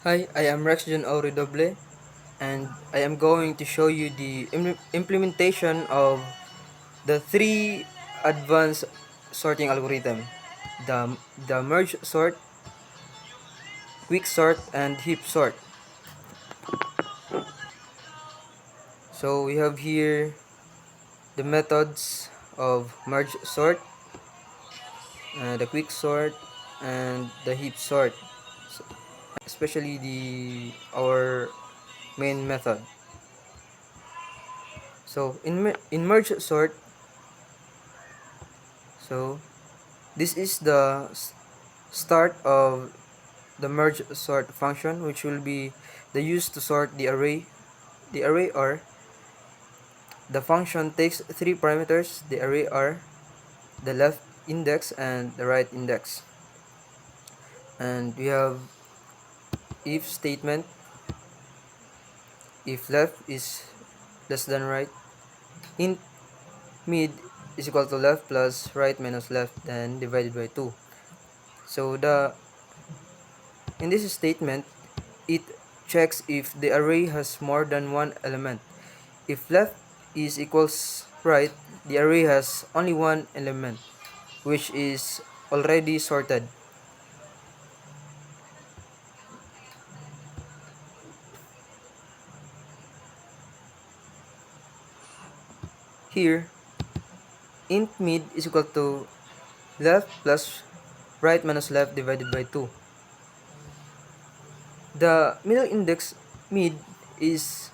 Hi, I am Rexjon Auridoble and I am going to show you the implementation of the three advanced sorting algorithm, the, the merge sort, quick sort, and heap sort. So we have here the methods of merge sort, the quick sort, and the heap sort, especially the our main method. So in merge sort, so this is the start of the merge sort function, which will be the use to sort the array R. The function takes three parameters: the array R, the left index, and the right index. And we have if statement. If left is less than right, int mid is equal to left plus right minus left, then divided by 2. So in this statement, it checks if the array has more than one element. If left is equals right, the array has only one element, which is already sorted. Here, int mid is equal to left plus right minus left divided by 2. The middle index mid is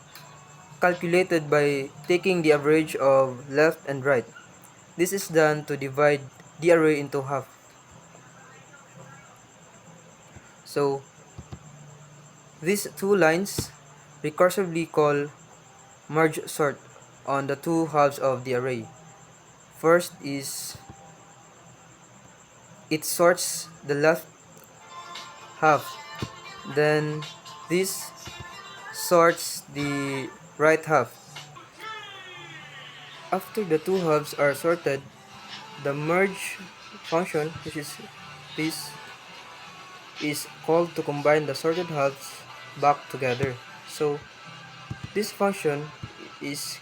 calculated by taking the average of left and right. This is done to divide the array into half. So these two lines recursively call merge sort on the two halves of the array. First is it sorts the left half, then this sorts the right half. After the two halves are sorted, the merge function, which is this, is called to combine the sorted halves back together. So this function is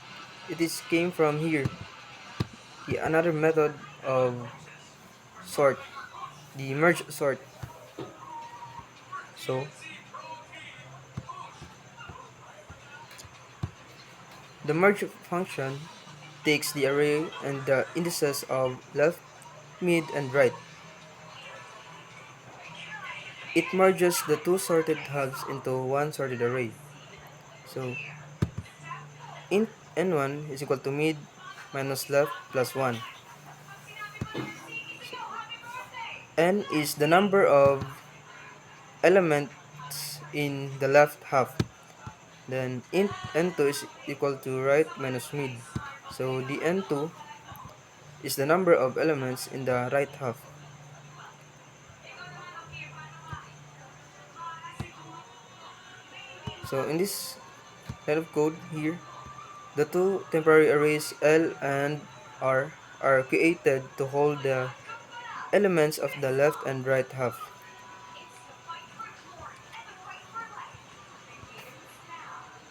came from here, another method of sort, the merge sort. So the merge function takes the array and the indices of left, mid, and right. It merges the two sorted halves into one sorted array. So int n1 is equal to mid minus left plus 1. N is the number of elements in the left half. Then int n2 is equal to right minus mid. So the n2 is the number of elements in the right half. So in this line of code here, the two temporary arrays L and R are created to hold the elements of the left and right half.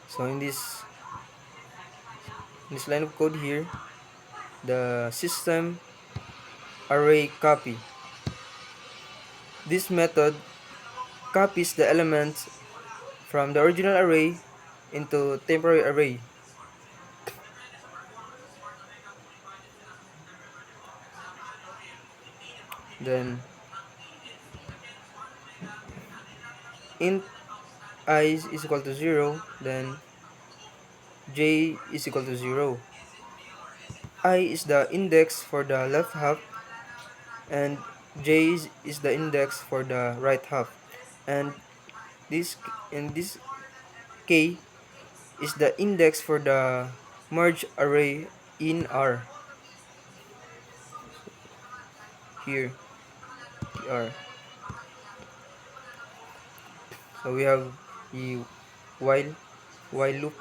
So in this line of code here, the system array copy. This method copies the elements from the original array into temporary array. Then int I is equal to 0, then j is equal to 0. I is the index for the left half and j is the index for the right half, and this k is the index for the merge array in R. Here R. So we have the while loop.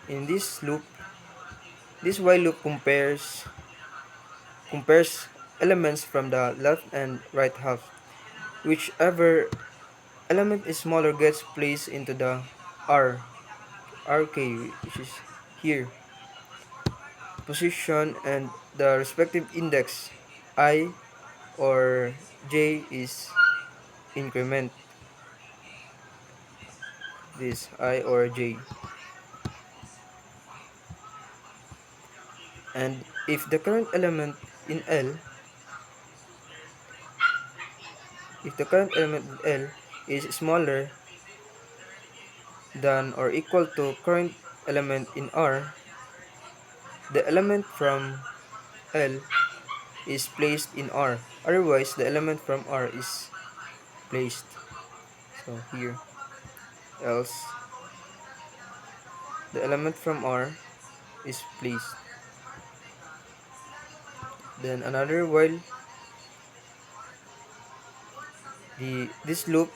In this loop, this while loop compares elements from the left and right half. whichever element is smaller gets placed into the rk, which is here, position, and the respective index I or j is increment this I or j. And if the current element in L if the current element in L is smaller than or equal to current element in R, the element from L is placed in R. Otherwise, the element from R is placed. So here, else the element from R is placed. Then another while this loop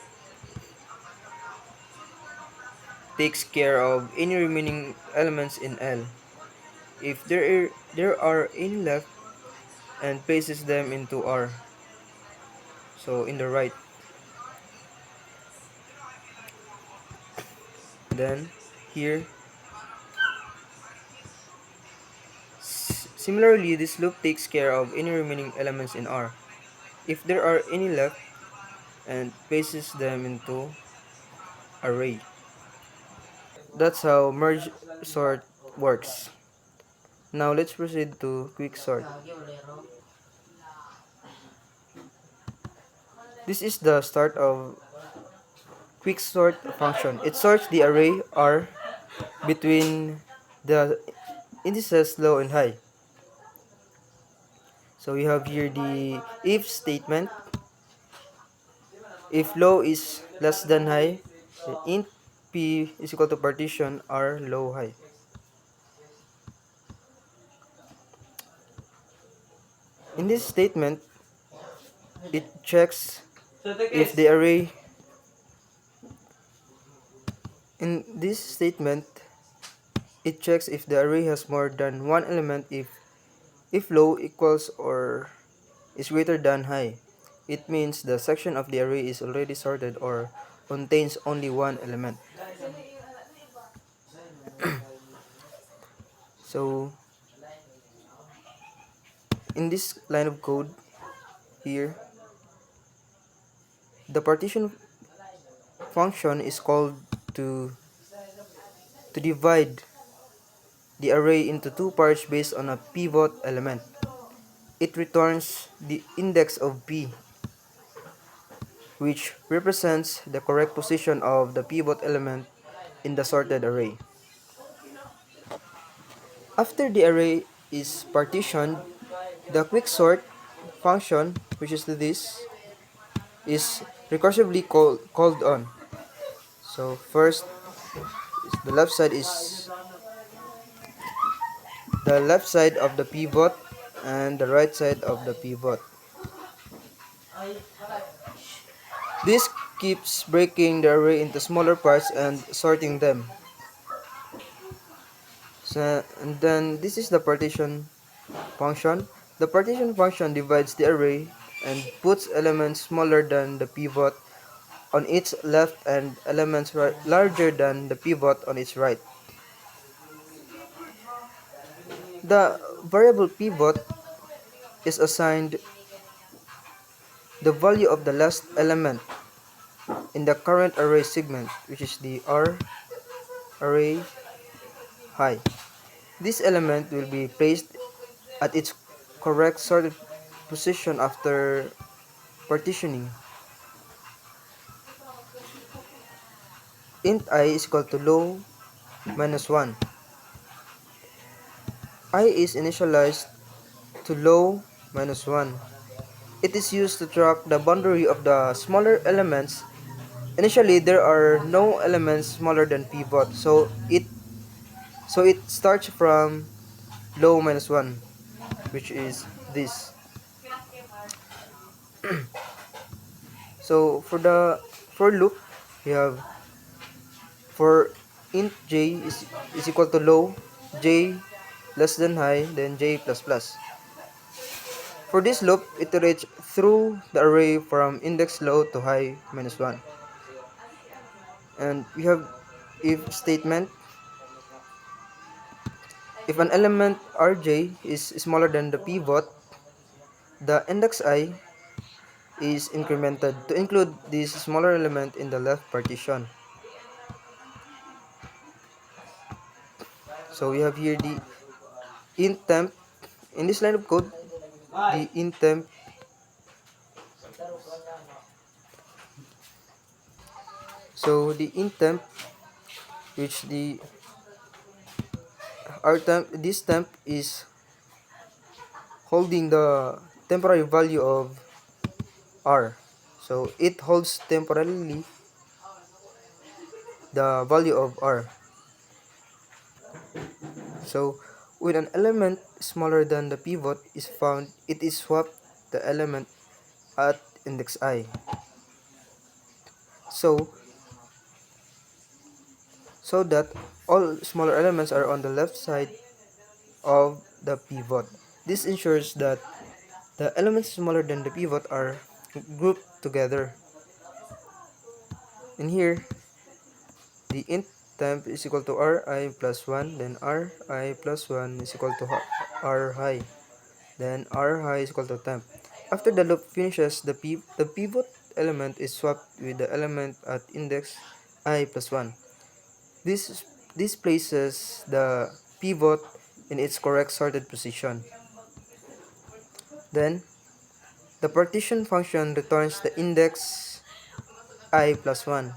takes care of any remaining elements in L. If there are any left, and places them into R. So in the right. Then here, similarly, this loop takes care of any remaining elements in R. If there are any left, and places them into array. That's how merge sort works. Now let's proceed to quick sort. This is the start of quick sort function. It sorts the array R between the indices low and high. So we have here the if statement. If low is less than high, then int p is equal to partition R low high. In this statement, it checks if the array in this statement it checks if the array has more than one element if low equals or is greater than high. It means the section of the array is already sorted or contains only one element. So in this line of code here, the partition function is called to divide the array into two parts based on a pivot element. It returns the index of p, which represents the correct position of the pivot element in the sorted array. After the array is partitioned, the quicksort function, which is this, is recursively called on. So first, the left side is the left side of the pivot and the right side of the pivot. This keeps breaking the array into smaller parts and sorting them. So, and then this is the partition function. The partition function divides the array and puts elements smaller than the pivot on its left and elements larger than the pivot on its right. The variable pivot is assigned the value of the last element in the current array segment, which is the R array high. This element will be placed at its correct sorted position after partitioning. Int I is equal to low minus 1. I is initialized to low minus 1. It is used to track the boundary of the smaller elements. Initially, there are no elements smaller than pivot, so it starts from low minus 1, which is this. So for the for loop, we have for int j is equal to low, j less than high, then j plus plus. For this loop, it iterates through the array from index low to high minus 1. And we have if statement. If an element rj is smaller than the pivot, the index I is incremented to include this smaller element in the left partition. So we have here the int temp. In this line of code, the int temp, so the int temp, which the our temp, this temp is holding the temporary value of r. So it holds temporarily the value of r. So when an element smaller than the pivot is found, it is swapped the element at index I. So that all smaller elements are on the left side of the pivot. This ensures that the elements smaller than the pivot are grouped together. And here, the int temp is equal to ri plus 1, then ri plus 1 is equal to r high, then r high is equal to temp. After the loop finishes, the pivot element is swapped with the element at index I plus 1. This places the pivot in its correct sorted position. Then, the partition function returns the index I plus 1,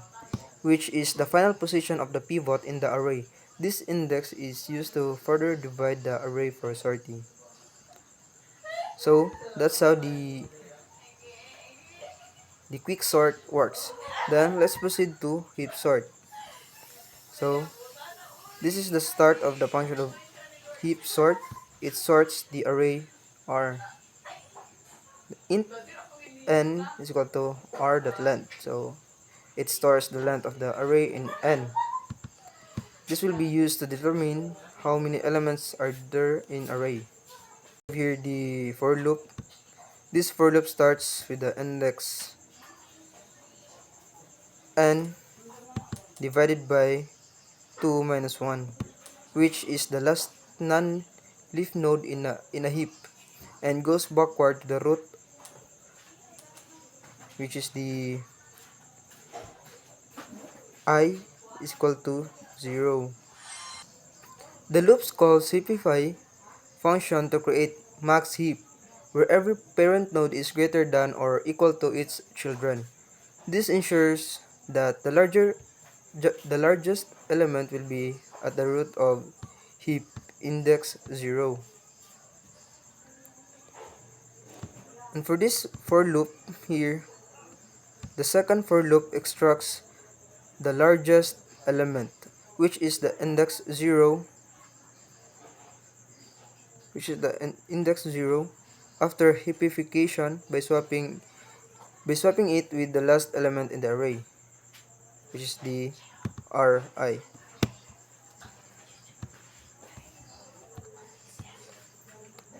which is the final position of the pivot in the array. This index is used to further divide the array for sorting. So, that's how the quick sort works. Then, let's proceed to heap sort. So, this is the start of the function of heap sort. It sorts the array R. Int n is equal to r.length. So it stores the length of the array in n. This will be used to determine how many elements are there in array. Here the for loop. This for loop starts with the index n divided by 2 minus 1, which is the last non-leaf node in a heap, and goes backward to the root, which is the I is equal to 0. The loops calls heapify function to create max heap, where every parent node is greater than or equal to its children. This ensures that the largest element will be at the root of heap index 0. And for this for loop here, the second for loop extracts the largest element, which is the index 0, after heapification by swapping it with the last element in the array, which is the ri.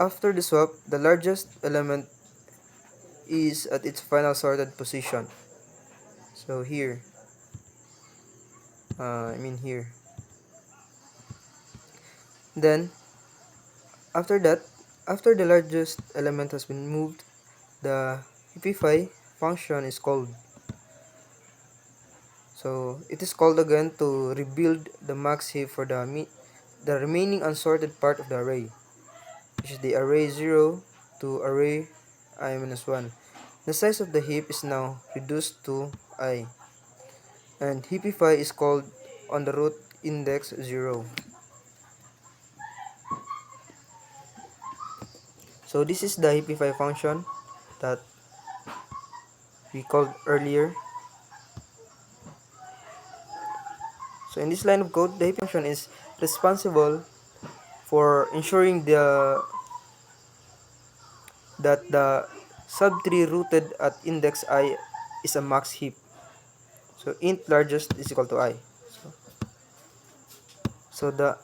After the swap, the largest element is at its final sorted position. So here, here. Then, after the largest element has been moved, the heapify function is called. So it is called again to rebuild the max heap for the remaining unsorted part of the array, which is the array 0 to array I-1. The size of the heap is now reduced to I, and heapify is called on the root index 0. So this is the heapify function that we called earlier. So in this line of code, the heap function is responsible for ensuring that the subtree rooted at index I is a max heap. So int largest is equal to I. So the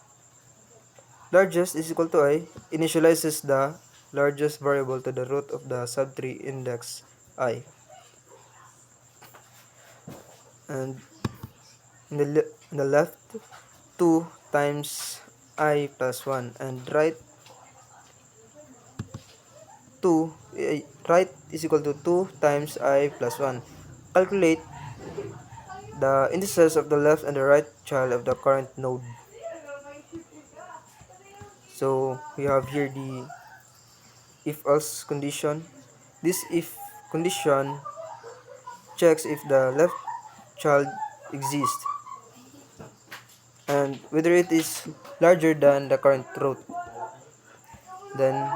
largest is equal to I initializes the largest variable to the root of the subtree index I. And in the left, 2 times I plus 1, and right 2 right is equal to 2 times I plus 1. Calculate the indices of the left and the right child of the current node. So we have here the if else condition. This if condition checks if the left child exists and whether it is larger than the current root. Then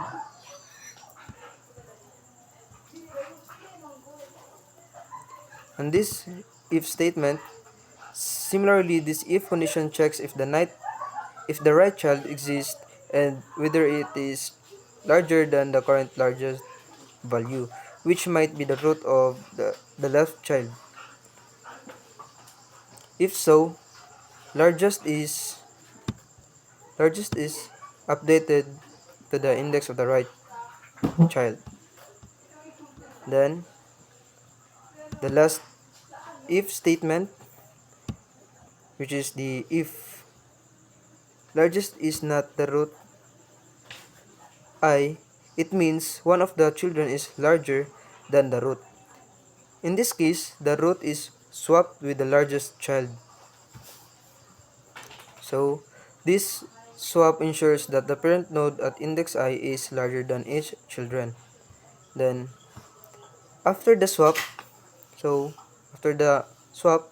and this if statement, similarly this if condition checks if the right child exists and whether it is larger than the current largest value, which might be the root of the left child. If so, largest is updated to the index of the right child. Then the last if statement, which is the if largest is not the root I, it means one of the children is larger than the root. In this case, the root is swapped with the largest child. So this swap ensures that the parent node at index I is larger than each children. Then after the swap, after the swap,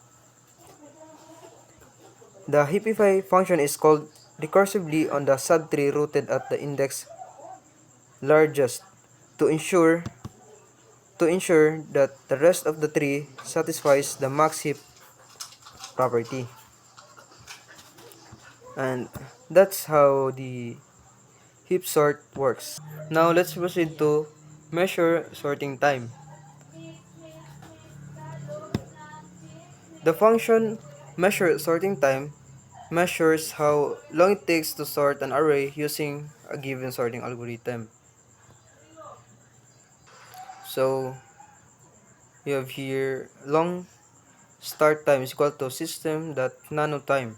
the heapify function is called recursively on the subtree rooted at the index largest to ensure that the rest of the tree satisfies the max heap property. And that's how the heap sort works. Now let's proceed to measure sorting time. The function measure sorting time measures how long it takes to sort an array using a given sorting algorithm. So you have here long start time is equal to system.nanotime.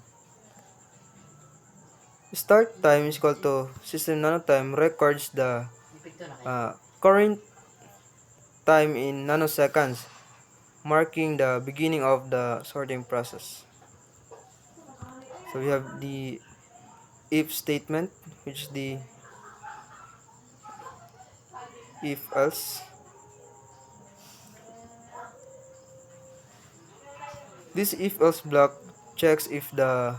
Start time is equal to system nanotime records the current time in nanoseconds, marking the beginning of the sorting process. So we have the if statement, which is the if else. This if else block checks if the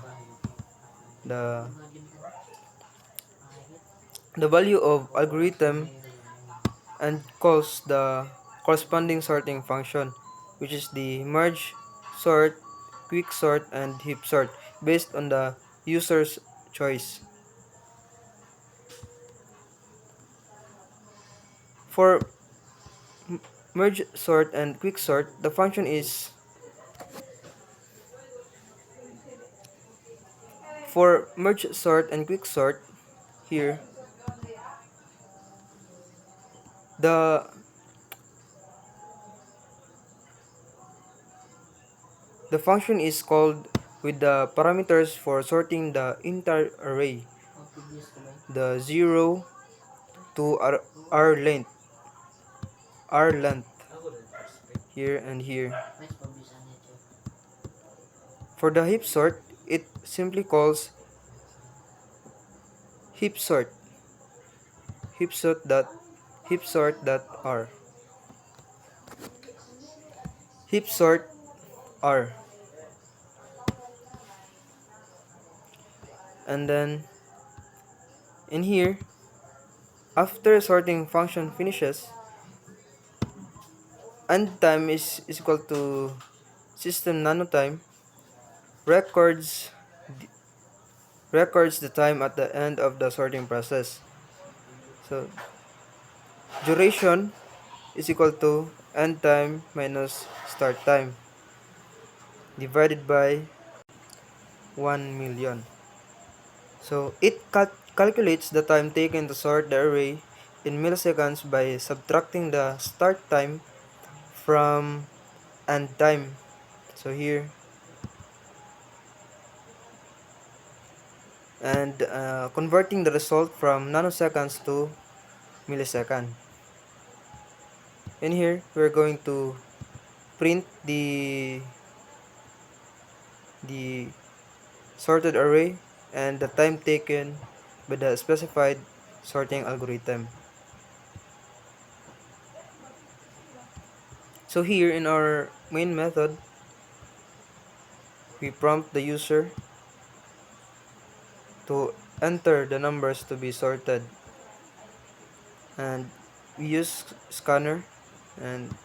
the value of algorithm and calls the corresponding sorting function, which is the merge, sort, quick sort, and heap sort based on the user's choice. For merge, sort, and quick sort, the function is for merge, sort, and quick sort here. The function is called with the parameters for sorting the entire array, the 0 to r length, here and here. For the heap sort, it simply calls heap sort dot r heap sort r, and then in here, after sorting function finishes, and time is equal to system nanotime records the time at the end of the sorting process. So duration is equal to end time minus start time divided by 1,000,000. So it calculates the time taken to sort the array in milliseconds by subtracting the start time from end time. So here, and converting the result from nanoseconds to millisecond. In here, we're going to print the sorted array and the time taken by the specified sorting algorithm. So here in our main method, we prompt the user to enter the numbers to be sorted, and we use scanner, and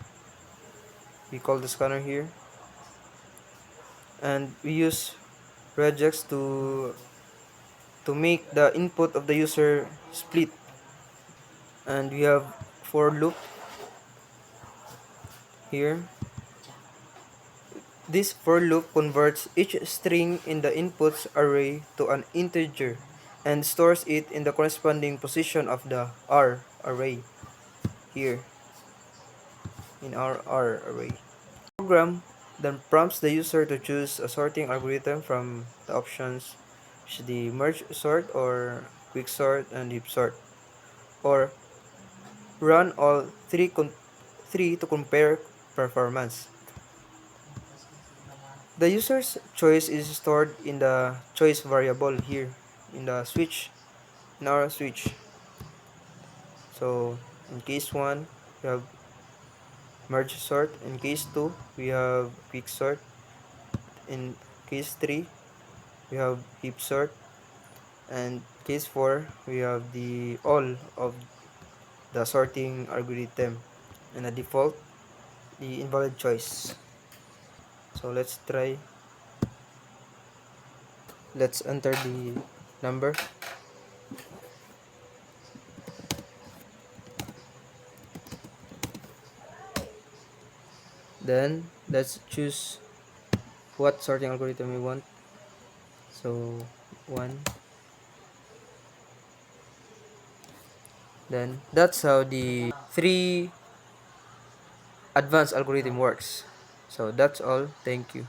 we call the scanner here, and we use regex to make the input of the user split, and we have for loop here. This for loop converts each string in the inputs array to an integer and stores it in the corresponding position of the R array here in our R array. The program then prompts the user to choose a sorting algorithm from the options, which is the merge sort or quick sort and heap sort, or run all three to compare performance. The user's choice is stored in the choice variable here in the switch, in our switch. So in case 1 we have merge sort, in case 2 we have quick sort, in case 3 we have heap sort, and case 4 we have the all of the sorting algorithm, and the default the invalid choice. So let's enter the number. Then let's choose what sorting algorithm we want. So 1. Then that's how the 3 advanced algorithm works. So that's all. Thank you.